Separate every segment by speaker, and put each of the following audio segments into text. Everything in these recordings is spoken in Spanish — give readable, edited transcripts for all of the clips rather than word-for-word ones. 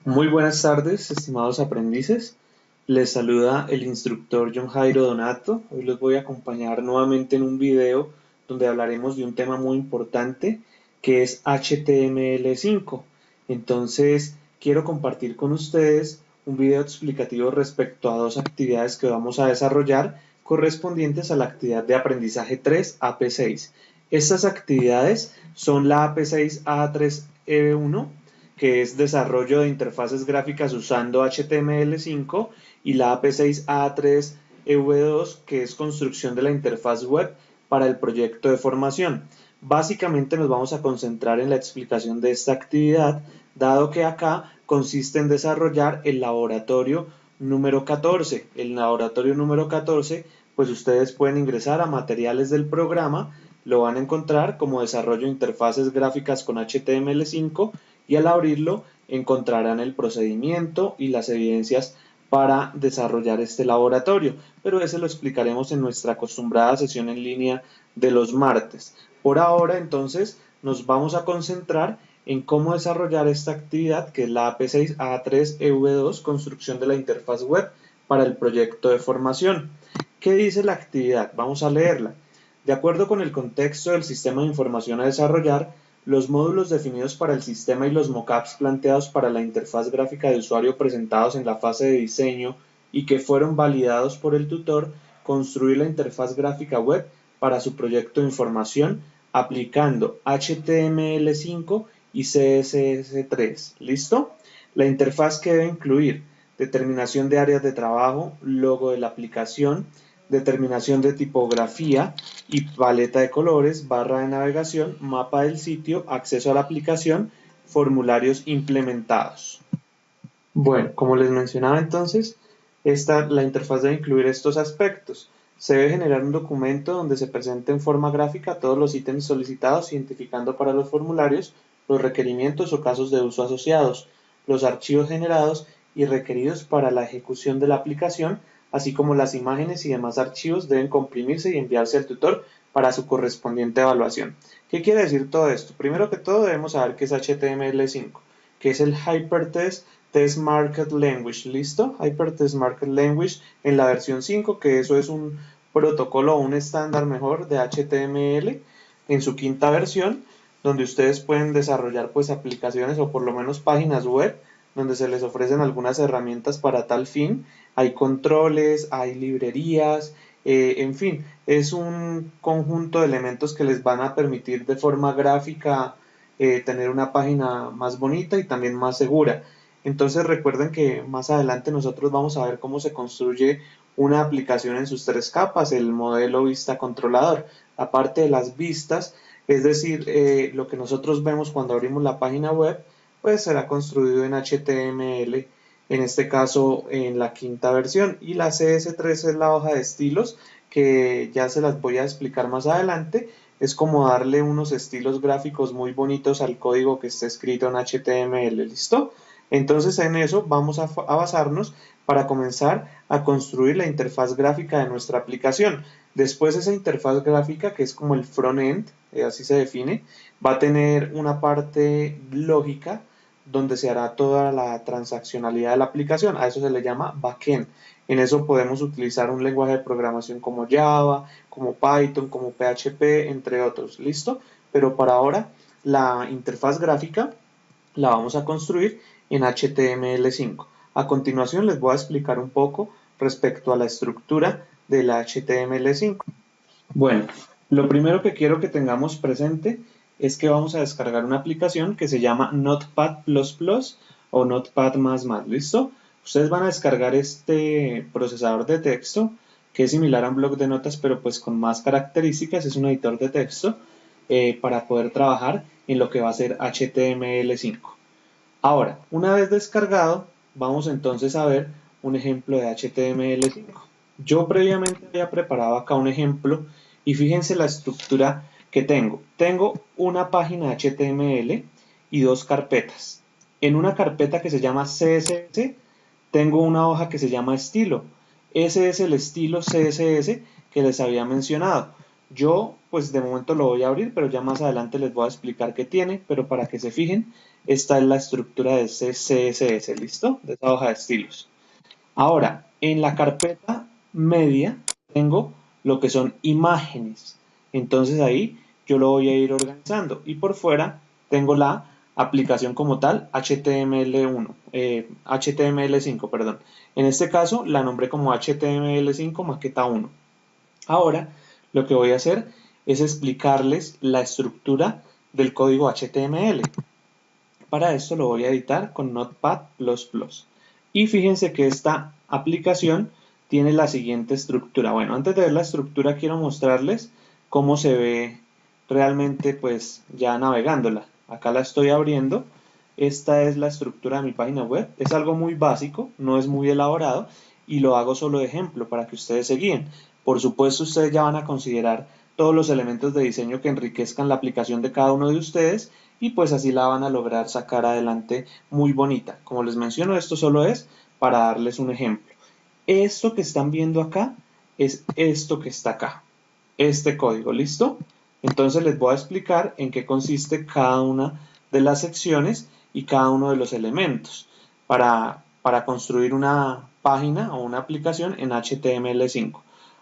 Speaker 1: Muy buenas tardes, estimados aprendices. Les saluda el instructor John Jairo Donato. Hoy los voy a acompañar nuevamente en un video donde hablaremos de un tema muy importante que es HTML5. Entonces, quiero compartir con ustedes un video explicativo respecto a dos actividades que vamos a desarrollar correspondientes a la actividad de aprendizaje 3 AP6. Estas actividades son la AP6 A3E1, que es desarrollo de interfaces gráficas usando HTML5, y la AP6A3EV2, que es construcción de la interfaz web para el proyecto de formación. Básicamente nos vamos a concentrar en la explicación de esta actividad, dado que acá consiste en desarrollar el laboratorio número 14. El laboratorio número 14, pues ustedes pueden ingresar a materiales del programa, lo van a encontrar como desarrollo de interfaces gráficas con HTML5, y al abrirlo encontrarán el procedimiento y las evidencias para desarrollar este laboratorio, pero ese lo explicaremos en nuestra acostumbrada sesión en línea de los martes. Por ahora, entonces, nos vamos a concentrar en cómo desarrollar esta actividad, que es la AP6A3EV2, construcción de la interfaz web para el proyecto de formación. ¿Qué dice la actividad? Vamos a leerla. De acuerdo con el contexto del sistema de información a desarrollar, los módulos definidos para el sistema y los mockups planteados para la interfaz gráfica de usuario presentados en la fase de diseño y que fueron validados por el tutor, construir la interfaz gráfica web para su proyecto de información aplicando HTML5 y CSS3. ¿Listo? La interfaz que debe incluir determinación de áreas de trabajo, logo de la aplicación, determinación de tipografía y paleta de colores, barra de navegación, mapa del sitio, acceso a la aplicación, formularios implementados. Bueno, como les mencionaba entonces, la interfaz debe incluir estos aspectos. Se debe generar un documento donde se presente en forma gráfica todos los ítems solicitados, identificando para los formularios los requerimientos o casos de uso asociados, los archivos generados y requeridos para la ejecución de la aplicación, así como las imágenes y demás archivos deben comprimirse y enviarse al tutor para su correspondiente evaluación. ¿Qué quiere decir todo esto? Primero que todo debemos saber qué es HTML5, que es el Hypertext Test Markup Language. ¿Listo? Hypertext Markup Language en la versión 5, que eso es un protocolo o un estándar mejor de HTML en su quinta versión, donde ustedes pueden desarrollar pues aplicaciones o por lo menos páginas web donde se les ofrecen algunas herramientas para tal fin. Hay controles, hay librerías, en fin, es un conjunto de elementos que les van a permitir de forma gráfica tener una página más bonita y también más segura. Entonces recuerden que más adelante nosotros vamos a ver cómo se construye una aplicación en sus tres capas, el modelo vista controlador. Aparte de las vistas, es decir, lo que nosotros vemos cuando abrimos la página web, pues será construido en HTML, en este caso en la quinta versión, y la CS3 es la hoja de estilos, que ya se las voy a explicar más adelante. Es como darle unos estilos gráficos muy bonitos al código que está escrito en HTML. ¿Listo? Entonces en eso vamos a basarnos para comenzar a construir la interfaz gráfica de nuestra aplicación. Después esa interfaz gráfica, que es como el front-end, así se define, va a tener una parte lógica donde se hará toda la transaccionalidad de la aplicación. A eso se le llama backend. En eso podemos utilizar un lenguaje de programación como Java, como Python, como PHP, entre otros. ¿Listo? Pero para ahora la interfaz gráfica la vamos a construir en HTML5. A continuación les voy a explicar un poco respecto a la estructura del HTML5. Bueno, lo primero que quiero que tengamos presente es que vamos a descargar una aplicación que se llama Notepad++ o Notepad++, ¿listo? Ustedes van a descargar este procesador de texto que es similar a un bloc de notas, pero pues con más características. Es un editor de texto para poder trabajar en lo que va a ser HTML5. Ahora, una vez descargado, vamos entonces a ver un ejemplo de HTML5. Yo previamente había preparado acá un ejemplo y fíjense la estructura que tengo. Tengo una página HTML y dos carpetas. En una carpeta que se llama CSS, tengo una hoja que se llama estilo. Ese es el estilo CSS que les había mencionado. Yo pues de momento lo voy a abrir, pero ya más adelante les voy a explicar qué tiene, pero para que se fijen, esta es la estructura de ese CSS, ¿listo? De esa hoja de estilos. Ahora, en la carpeta media tengo lo que son imágenes. Entonces ahí yo lo voy a ir organizando. Y por fuera tengo la aplicación como tal, HTML5, perdón. En este caso la nombré como HTML5 maqueta 1. Ahora lo que voy a hacer es explicarles la estructura del código HTML. Para esto lo voy a editar con Notepad++. Y fíjense que esta aplicación tiene la siguiente estructura. Bueno, antes de ver la estructura quiero mostrarles cómo se ve realmente pues ya navegándola. Acá la estoy abriendo. Esta es la estructura de mi página web. Es algo muy básico, no es muy elaborado y lo hago solo de ejemplo para que ustedes se guíen. Por supuesto, ustedes ya van a considerar todos los elementos de diseño que enriquezcan la aplicación de cada uno de ustedes y pues así la van a lograr sacar adelante muy bonita. Como les menciono, esto solo es para darles un ejemplo. Esto que están viendo acá es esto que está acá, este código, ¿listo? Entonces les voy a explicar en qué consiste cada una de las secciones y cada uno de los elementos para construir una página o una aplicación en HTML5.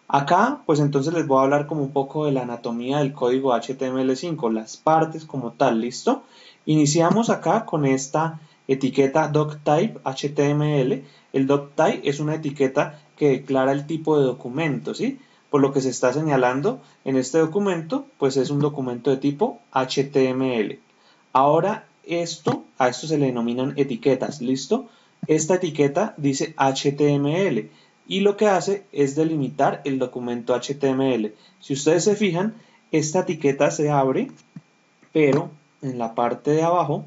Speaker 1: Acá, pues entonces les voy a hablar como un poco de la anatomía del código HTML5, las partes como tal, ¿listo? Iniciamos acá con esta etiqueta doctype HTML. El doctype es una etiqueta que declara el tipo de documento, ¿sí? Por lo que se está señalando en este documento, pues es un documento de tipo HTML. Ahora a esto se le denominan etiquetas, ¿listo? Esta etiqueta dice HTML y lo que hace es delimitar el documento HTML. Si ustedes se fijan, esta etiqueta se abre, pero en la parte de abajo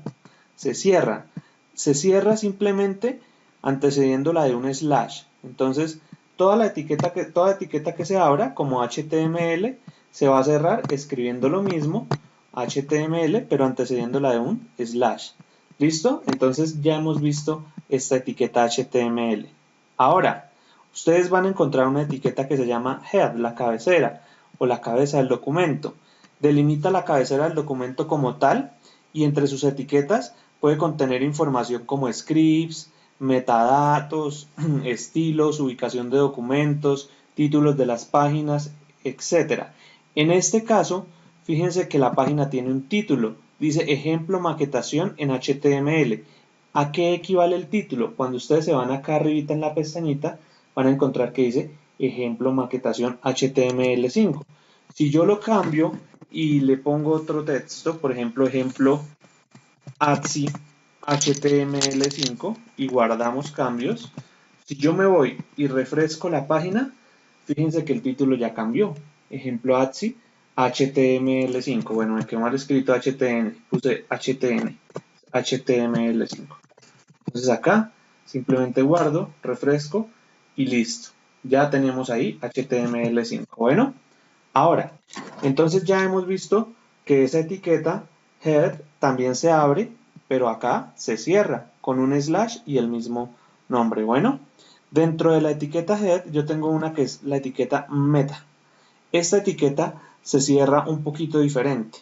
Speaker 1: se cierra. Se cierra simplemente antecediéndola de un slash. Entonces, toda etiqueta que se abra como HTML se va a cerrar escribiendo lo mismo, HTML, pero antecediéndola de un slash. ¿Listo? Entonces ya hemos visto esta etiqueta HTML. Ahora, ustedes van a encontrar una etiqueta que se llama head, la cabecera o la cabeza del documento. Delimita la cabecera del documento como tal y entre sus etiquetas puede contener información como scripts, metadatos, estilos, ubicación de documentos, títulos de las páginas, etc. En este caso, fíjense que la página tiene un título, dice ejemplo maquetación en HTML. ¿A qué equivale el título? Cuando ustedes se van acá arribita en la pestañita, van a encontrar que dice ejemplo maquetación HTML5. Si yo lo cambio y le pongo otro texto, por ejemplo, ejemplo ATSI HTML5 y guardamos cambios, si yo me voy y refresco la página, fíjense que el título ya cambió. Ejemplo ATSI HTML5. Bueno, me quedó mal escrito HTN, puse HTML5. Entonces acá simplemente guardo, refresco y listo. Ya tenemos ahí HTML5. Bueno, ahora, entonces ya hemos visto que esa etiqueta head también se abre, pero acá se cierra con un slash y el mismo nombre. Bueno, dentro de la etiqueta head yo tengo una que es la etiqueta meta. Esta etiqueta se cierra un poquito diferente.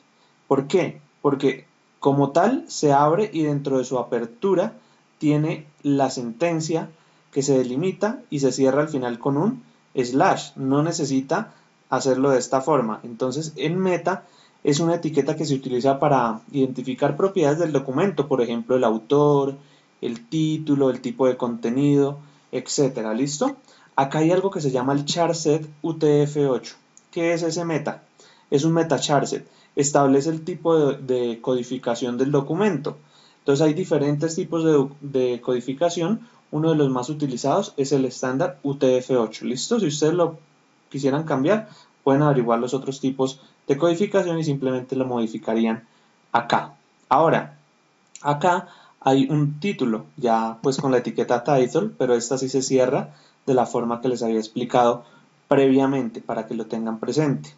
Speaker 1: ¿Por qué? Porque como tal se abre y dentro de su apertura tiene la sentencia que se delimita y se cierra al final con un slash. No necesita hacerlo de esta forma. Entonces, en meta es una etiqueta que se utiliza para identificar propiedades del documento, por ejemplo, el autor, el título, el tipo de contenido, etcétera. ¿Listo? Acá hay algo que se llama el charset UTF-8. ¿Qué es ese meta? Es un meta charset. Establece el tipo de codificación del documento. Entonces hay diferentes tipos de codificación. Uno de los más utilizados es el estándar UTF-8. ¿Listo? Si ustedes lo quisieran cambiar, pueden averiguar los otros tipos de codificación y simplemente lo modificarían acá. Ahora, acá hay un título, ya pues con la etiqueta title, pero esta sí se cierra de la forma que les había explicado previamente para que lo tengan presente.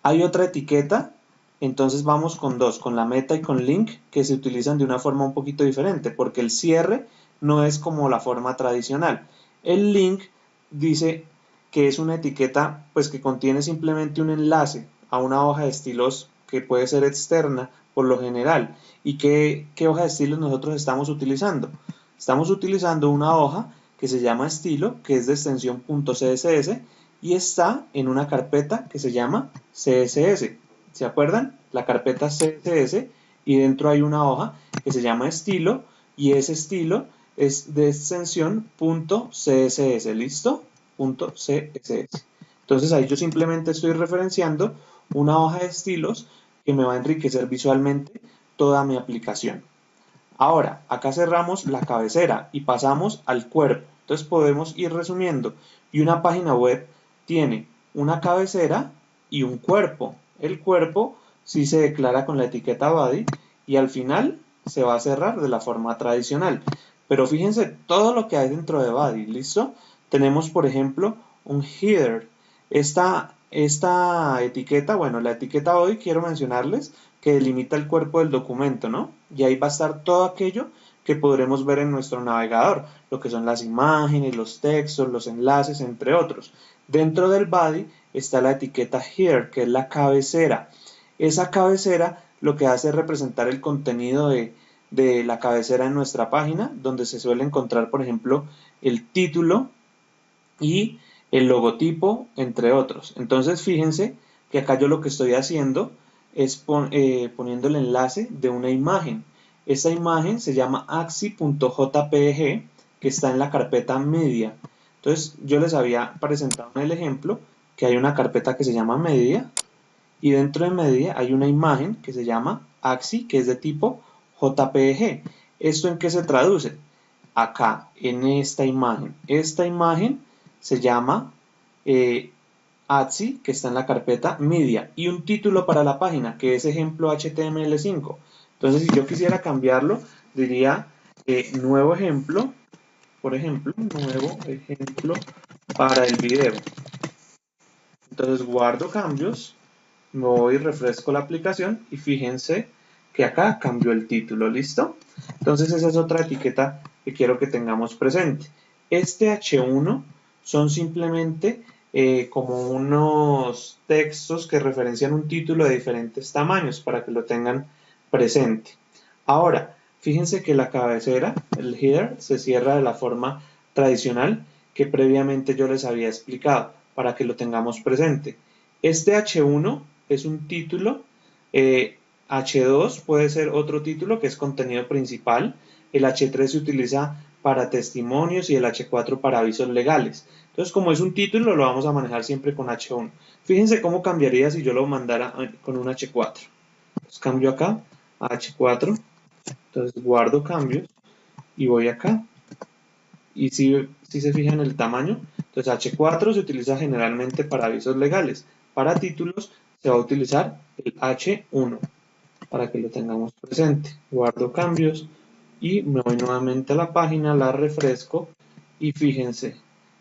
Speaker 1: Hay otra etiqueta, entonces vamos con dos, con la meta y con link, que se utilizan de una forma un poquito diferente, porque el cierre no es como la forma tradicional. El link dice que es una etiqueta pues que contiene simplemente un enlace a una hoja de estilos que puede ser externa por lo general. ¿Y qué hoja de estilos nosotros estamos utilizando? Estamos utilizando una hoja que se llama estilo, que es de extensión .css y está en una carpeta que se llama CSS. ¿Se acuerdan? La carpeta CSS, y dentro hay una hoja que se llama estilo y ese estilo es de extensión .css, ¿listo? .css. Entonces ahí yo simplemente estoy referenciando una hoja de estilos que me va a enriquecer visualmente toda mi aplicación. Ahora, acá cerramos la cabecera y pasamos al cuerpo. Entonces podemos ir resumiendo. Y una página web tiene una cabecera y un cuerpo. El cuerpo sí se declara con la etiqueta body y al final se va a cerrar de la forma tradicional. Pero fíjense todo lo que hay dentro de body, ¿listo? Tenemos, por ejemplo, un header. Esta etiqueta, bueno, la etiqueta body quiero mencionarles que delimita el cuerpo del documento, ¿no? Y ahí va a estar todo aquello que podremos ver en nuestro navegador, lo que son las imágenes, los textos, los enlaces, entre otros. Dentro del body está la etiqueta here, que es la cabecera. Esa cabecera lo que hace es representar el contenido de la cabecera en nuestra página, donde se suele encontrar, por ejemplo, el título y el logotipo, entre otros. Entonces, fíjense que acá yo lo que estoy haciendo es poniendo el enlace de una imagen. Esta imagen se llama axi.jpg, que está en la carpeta media. Entonces, yo les había presentado en el ejemplo que hay una carpeta que se llama media y dentro de media hay una imagen que se llama axi, que es de tipo JPG. ¿Esto en qué se traduce? Acá, en esta imagen. Esta imagen se llama ATSI, que está en la carpeta media, y un título para la página, que es ejemplo HTML5. Entonces, si yo quisiera cambiarlo, diría nuevo ejemplo, por ejemplo, nuevo ejemplo para el video. Entonces, guardo cambios, me voy y refresco la aplicación, y fíjense que acá cambió el título, ¿listo? Entonces, esa es otra etiqueta que quiero que tengamos presente. Este H1 son simplemente como unos textos que referencian un título de diferentes tamaños para que lo tengan presente. Ahora, fíjense que la cabecera, el header, se cierra de la forma tradicional que previamente yo les había explicado para que lo tengamos presente. Este H1 es un título, H2 puede ser otro título que es contenido principal, el H3 se utiliza para testimonios y el H4 para avisos legales. Entonces, como es un título, lo vamos a manejar siempre con H1. Fíjense cómo cambiaría si yo lo mandara con un H4. Entonces, cambio acá a H4. Entonces, guardo cambios y voy acá. Y si se fijan el tamaño, entonces H4 se utiliza generalmente para avisos legales. Para títulos se va a utilizar el H1 para que lo tengamos presente. Guardo cambios y me voy nuevamente a la página, la refresco y fíjense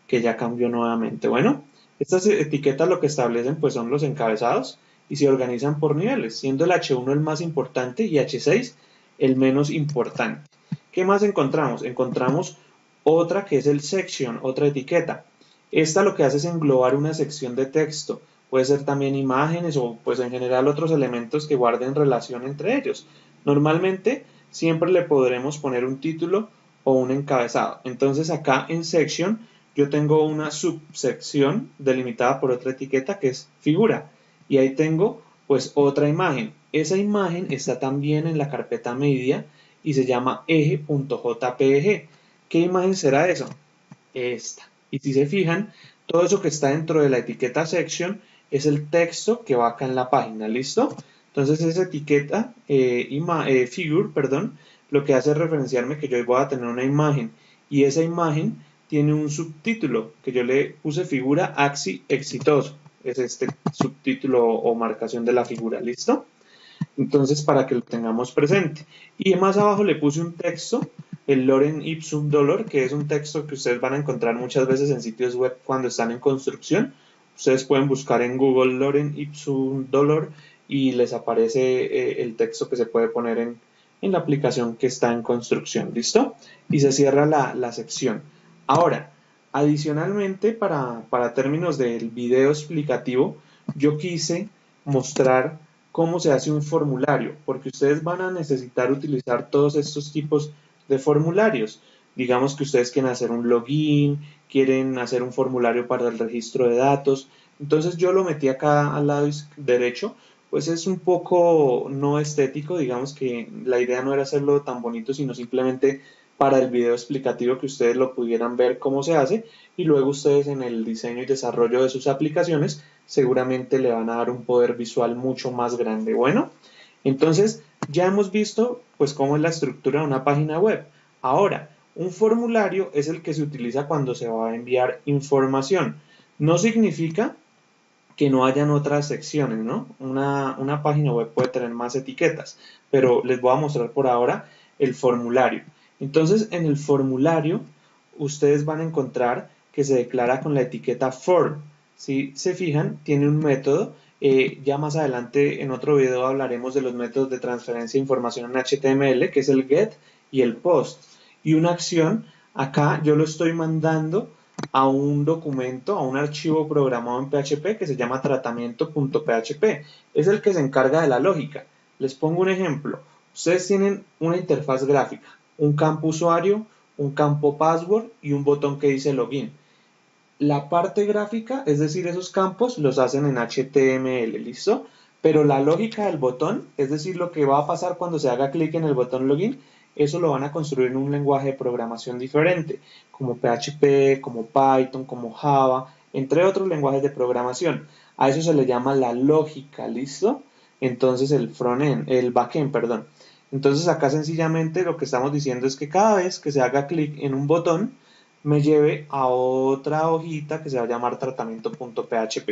Speaker 1: que ya cambió nuevamente. Bueno, estas etiquetas lo que establecen pues son los encabezados y se organizan por niveles, siendo el H1 el más importante y H6 el menos importante. ¿Qué más encontramos? Encontramos otra que es el section, otra etiqueta. Esta lo que hace es englobar una sección de texto. Puede ser también imágenes o pues en general otros elementos que guarden relación entre ellos. Normalmente siempre le podremos poner un título o un encabezado. Entonces acá en section yo tengo una subsección delimitada por otra etiqueta que es figura. Y ahí tengo pues otra imagen. Esa imagen está también en la carpeta media y se llama eje.jpg. ¿Qué imagen será eso? Esta. Y si se fijan, todo eso que está dentro de la etiqueta section es el texto que va acá en la página, ¿listo? Entonces esa etiqueta, figure, perdón, lo que hace es referenciarme que yo voy a tener una imagen y esa imagen tiene un subtítulo que yo le puse figura axi exitoso. Es este subtítulo o marcación de la figura, ¿listo? Entonces para que lo tengamos presente. Y más abajo le puse un texto, el lorem ipsum dolor, que es un texto que ustedes van a encontrar muchas veces en sitios web cuando están en construcción. Ustedes pueden buscar en Google lorem ipsum dolor y les aparece el texto que se puede poner en la aplicación que está en construcción, ¿listo? Y se cierra la sección. Ahora, Adicionalmente, para términos del video explicativo, yo quise mostrar cómo se hace un formulario, porque ustedes van a necesitar utilizar todos estos tipos de formularios. Digamos que ustedes quieren hacer un login, quieren hacer un formulario para el registro de datos. Entonces yo lo metí acá al lado derecho, pues es un poco no estético, digamos que la idea no era hacerlo tan bonito, sino simplemente para el video explicativo que ustedes lo pudieran ver cómo se hace y luego ustedes en el diseño y desarrollo de sus aplicaciones seguramente le van a dar un poder visual mucho más grande. Bueno, entonces ya hemos visto pues cómo es la estructura de una página web. Ahora, un formulario es el que se utiliza cuando se va a enviar información. No significa que no hayan otras secciones, ¿no? Una página web puede tener más etiquetas, pero les voy a mostrar por ahora el formulario. Entonces, en el formulario, ustedes van a encontrar que se declara con la etiqueta form. Si se fijan, tiene un método. Ya más adelante en otro video hablaremos de los métodos de transferencia de información en HTML, que es el get y el post. Y una acción, acá yo lo estoy mandando a un documento, a un archivo programado en PHP que se llama tratamiento.php. Es el que se encarga de la lógica. Les pongo un ejemplo. Ustedes tienen una interfaz gráfica, un campo usuario, un campo password y un botón que dice login. La parte gráfica, es decir, esos campos los hacen en HTML, ¿listo? Pero la lógica del botón, es decir, lo que va a pasar cuando se haga clic en el botón login, eso lo van a construir en un lenguaje de programación diferente, como PHP, como Python, como Java, entre otros lenguajes de programación. A eso se le llama la lógica, ¿listo? Entonces el backend, perdón. Entonces acá sencillamente lo que estamos diciendo es que cada vez que se haga clic en un botón, me lleve a otra hojita que se va a llamar tratamiento.php.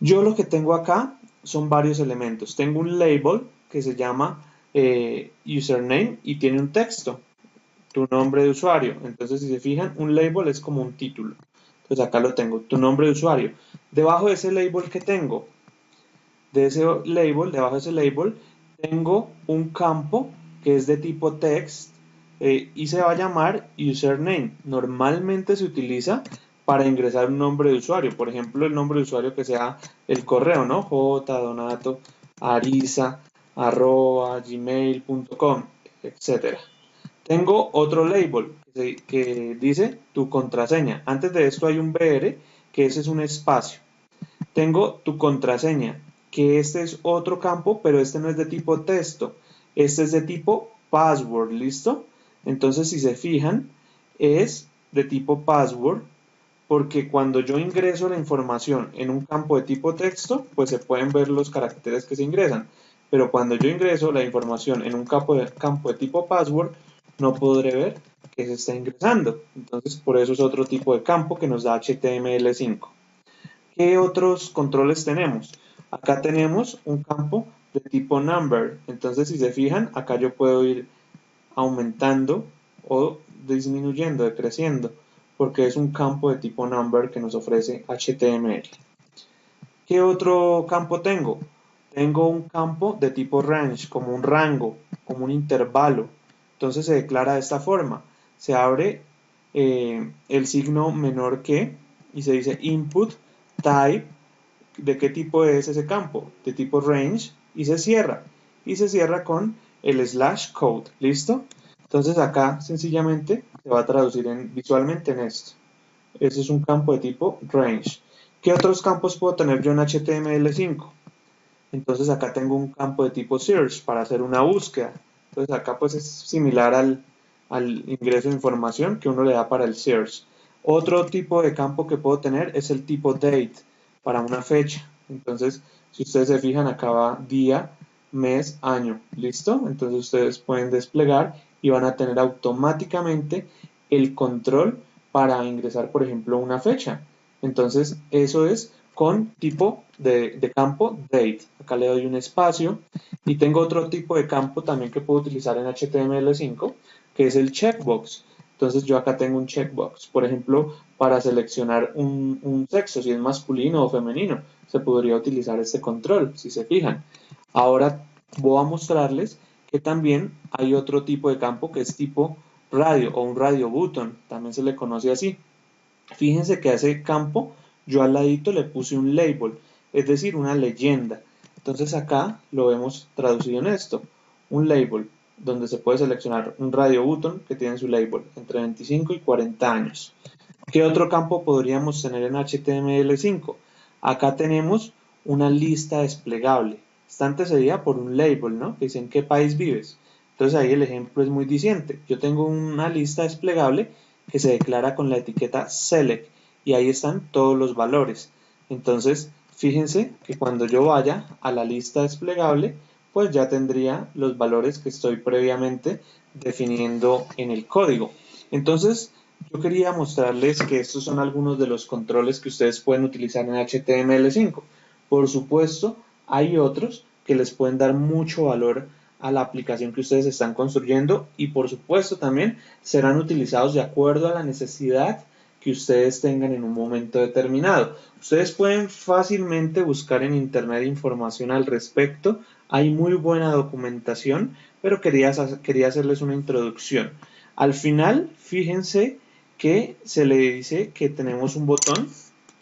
Speaker 1: Yo lo que tengo acá son varios elementos. Tengo un label que se llama username y tiene un texto, tu nombre de usuario. Entonces, si se fijan, un label es como un título. Entonces acá lo tengo, tu nombre de usuario. Debajo de ese label que tengo, debajo de ese label, tengo un campo que es de tipo text y se va a llamar username. Normalmente se utiliza para ingresar un nombre de usuario, por ejemplo, el nombre de usuario que sea el correo, ¿no? jdonato@gmail.com, etcétera. Tengo otro label que dice tu contraseña. Antes de esto hay un BR, que ese es un espacio. Tengo tu contraseña, que este es otro campo, pero este no es de tipo texto, este es de tipo password, ¿listo? Entonces, si se fijan, es de tipo password, porque cuando yo ingreso la información en un campo de tipo texto, pues se pueden ver los caracteres que se ingresan, pero cuando yo ingreso la información en un campo de tipo password, no podré ver qué se está ingresando. Entonces, por eso es otro tipo de campo que nos da HTML5. ¿Qué otros controles tenemos? Acá tenemos un campo de tipo number. Entonces, si se fijan, acá yo puedo ir aumentando o disminuyendo, decreciendo, porque es un campo de tipo number que nos ofrece HTML. ¿Qué otro campo tengo? Tengo un campo de tipo range, como un rango, como un intervalo. Entonces se declara de esta forma. Se abre el signo menor que y se dice input type. ¿De qué tipo es ese campo? De tipo range y se cierra. Y se cierra con el slash code. ¿Listo? Entonces acá sencillamente se va a traducir visualmente en esto. Ese es un campo de tipo range. ¿Qué otros campos puedo tener yo en HTML5? Entonces acá tengo un campo de tipo search para hacer una búsqueda. Entonces acá pues es similar al ingreso de información que uno le da para el search. Otro tipo de campo que puedo tener es el tipo date para una fecha. Entonces, si ustedes se fijan, acá va día, mes, año. ¿Listo? Entonces ustedes pueden desplegar y van a tener automáticamente el control para ingresar, por ejemplo, una fecha. Entonces, eso es con tipo de campo date. Acá le doy un espacio y tengo otro tipo de campo también que puedo utilizar en HTML5, que es el checkbox. Entonces yo acá tengo un checkbox, por ejemplo, para seleccionar un sexo, si es masculino o femenino, se podría utilizar este control, si se fijan. Ahora voy a mostrarles que también hay otro tipo de campo que es tipo radio o un radio button, también se le conoce así. Fíjense que a ese campo yo al ladito le puse un label, es decir, una leyenda. Entonces acá lo vemos traducido en esto, un label, donde se puede seleccionar un radio button que tiene su label entre 25 y 40 años. ¿Qué otro campo podríamos tener en HTML5? Acá tenemos una lista desplegable. Está antecedida por un label, ¿no? Que dice en qué país vives. Entonces ahí el ejemplo es muy diciente. Yo tengo una lista desplegable que se declara con la etiqueta select y ahí están todos los valores. Entonces, fíjense que cuando yo vaya a la lista desplegable, pues ya tendría los valores que estoy previamente definiendo en el código. Entonces, yo quería mostrarles que estos son algunos de los controles que ustedes pueden utilizar en HTML5. Por supuesto, hay otros que les pueden dar mucho valor a la aplicación que ustedes están construyendo y por supuesto también serán utilizados de acuerdo a la necesidad que ustedes tengan en un momento determinado. Ustedes pueden fácilmente buscar en internet información al respecto. Hay muy buena documentación, pero quería hacerles una introducción. Al final, fíjense que se le dice que tenemos un botón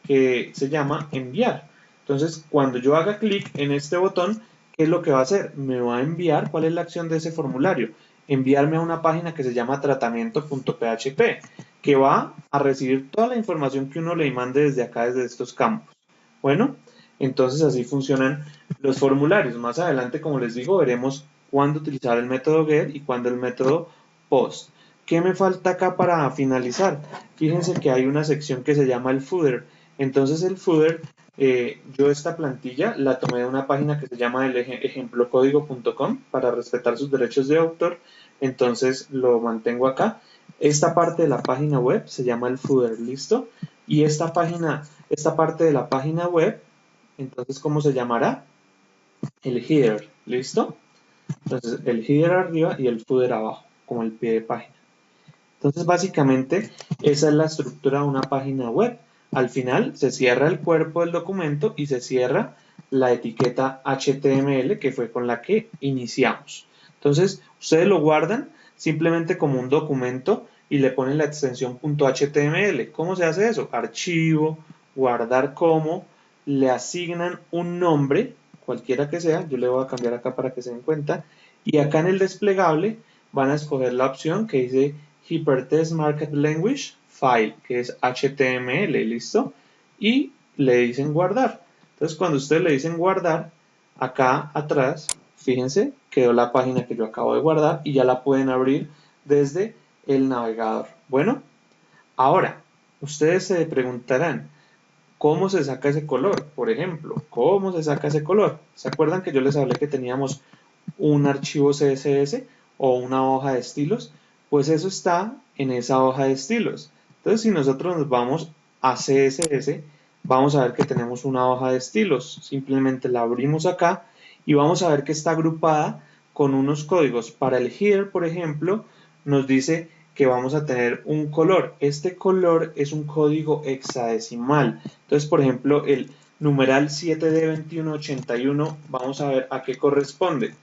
Speaker 1: que se llama enviar. Entonces, cuando yo haga clic en este botón, ¿qué es lo que va a hacer? Me va a enviar, ¿cuál es la acción de ese formulario? Enviarme a una página que se llama tratamiento.php, que va a recibir toda la información que uno le mande desde acá, desde estos campos. Bueno, entonces así funcionan los formularios. Más adelante, como les digo, veremos cuándo utilizar el método get y cuándo el método post. ¿Qué me falta acá para finalizar? Fíjense que hay una sección que se llama el footer. Entonces el footer, yo esta plantilla la tomé de una página que se llama ejemplocódigo.com para respetar sus derechos de autor. Entonces lo mantengo acá. Esta parte de la página web se llama el footer, ¿listo? Y esta parte de la página web, entonces, ¿cómo se llamará? El header, ¿listo? Entonces el header arriba y el footer abajo, como el pie de página. Entonces, básicamente, esa es la estructura de una página web. Al final, se cierra el cuerpo del documento y se cierra la etiqueta HTML, que fue con la que iniciamos. Entonces, ustedes lo guardan simplemente como un documento y le ponen la extensión .html. ¿Cómo se hace eso? Archivo, guardar como, le asignan un nombre, cualquiera que sea, yo le voy a cambiar acá para que se den cuenta, y acá en el desplegable van a escoger la opción que dice Hypertext Markup Language File, que es HTML, ¿listo? Y le dicen guardar. Entonces, cuando ustedes le dicen guardar, acá atrás, fíjense, quedó la página que yo acabo de guardar y ya la pueden abrir desde el navegador. Bueno, ahora, ustedes se preguntarán, ¿cómo se saca ese color? Por ejemplo, ¿cómo se saca ese color? ¿Se acuerdan que yo les hablé que teníamos un archivo CSS o una hoja de estilos? Pues eso está en esa hoja de estilos. Entonces, si nosotros nos vamos a CSS, vamos a ver que tenemos una hoja de estilos. Simplemente la abrimos acá y vamos a ver que está agrupada con unos códigos. Para el header, por ejemplo, nos dice que vamos a tener un color. Este color es un código hexadecimal. Entonces, por ejemplo, el numeral 7D2181, vamos a ver a qué corresponde.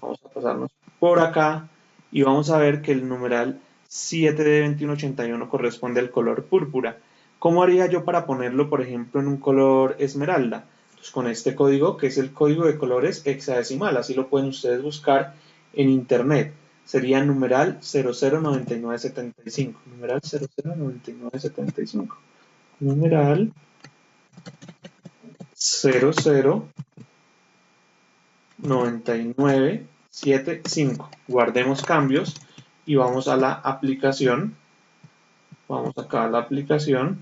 Speaker 1: Vamos a pasarnos por acá y vamos a ver que el numeral 7D2181 corresponde al color púrpura. ¿Cómo haría yo para ponerlo, por ejemplo, en un color esmeralda? Pues con este código, que es el código de colores hexadecimal, así lo pueden ustedes buscar en internet. Sería numeral 009975. Numeral 009975. Numeral 009975. Guardemos cambios y vamos a la aplicación. Vamos acá a la aplicación.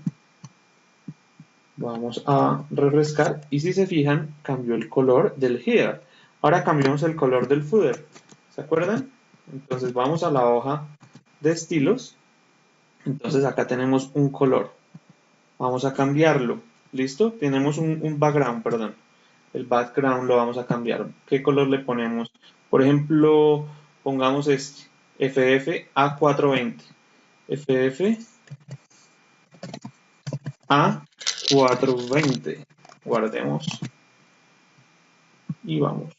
Speaker 1: Vamos a refrescar y si se fijan, cambió el color del header. Ahora cambiamos el color del footer. ¿Se acuerdan? Entonces vamos a la hoja de estilos. Entonces acá tenemos un color. Vamos a cambiarlo. ¿Listo? Tenemos un background, perdón. El background lo vamos a cambiar. ¿Qué color le ponemos? Por ejemplo, pongamos este. FF A420. FF A420. Guardemos. Y vamos.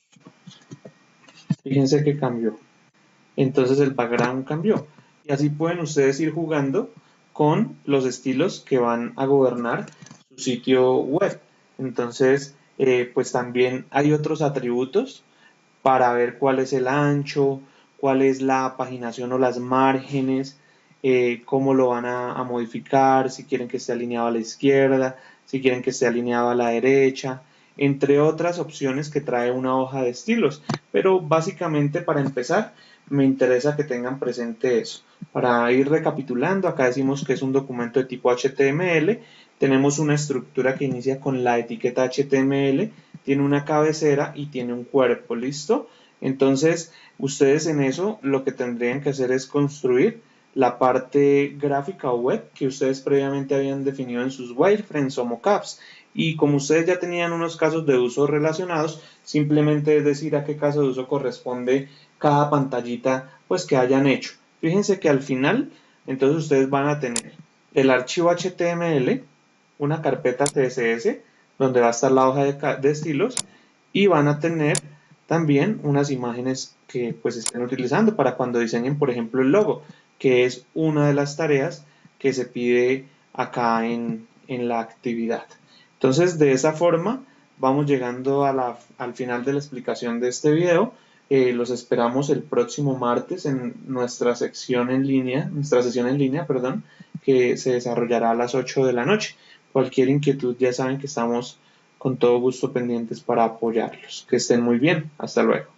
Speaker 1: Fíjense que cambió. Entonces el background cambió. Y así pueden ustedes ir jugando con los estilos que van a gobernar su sitio web. Entonces, pues también hay otros atributos para ver cuál es el ancho, cuál es la paginación o las márgenes, cómo lo van a modificar, si quieren que esté alineado a la izquierda, si quieren que esté alineado a la derecha, entre otras opciones que trae una hoja de estilos. Pero básicamente para empezar, me interesa que tengan presente eso. Para ir recapitulando, acá decimos que es un documento de tipo HTML, tenemos una estructura que inicia con la etiqueta HTML, tiene una cabecera y tiene un cuerpo, ¿listo? Entonces, ustedes en eso lo que tendrían que hacer es construir la parte gráfica o web que ustedes previamente habían definido en sus wireframes o mockups. Y como ustedes ya tenían unos casos de uso relacionados, simplemente es decir a qué caso de uso corresponde cada pantallita pues que hayan hecho. Fíjense que al final, entonces ustedes van a tener el archivo HTML, una carpeta CSS, donde va a estar la hoja de estilos, y van a tener también unas imágenes que pues estén utilizando para cuando diseñen, por ejemplo, el logo, que es una de las tareas que se pide acá en la actividad. Entonces, de esa forma, vamos llegando al final de la explicación de este video. Los esperamos el próximo martes en nuestra sesión en línea, perdón, que se desarrollará a las 8 de la noche. Cualquier inquietud ya saben que estamos con todo gusto pendientes para apoyarlos. Que estén muy bien. Hasta luego.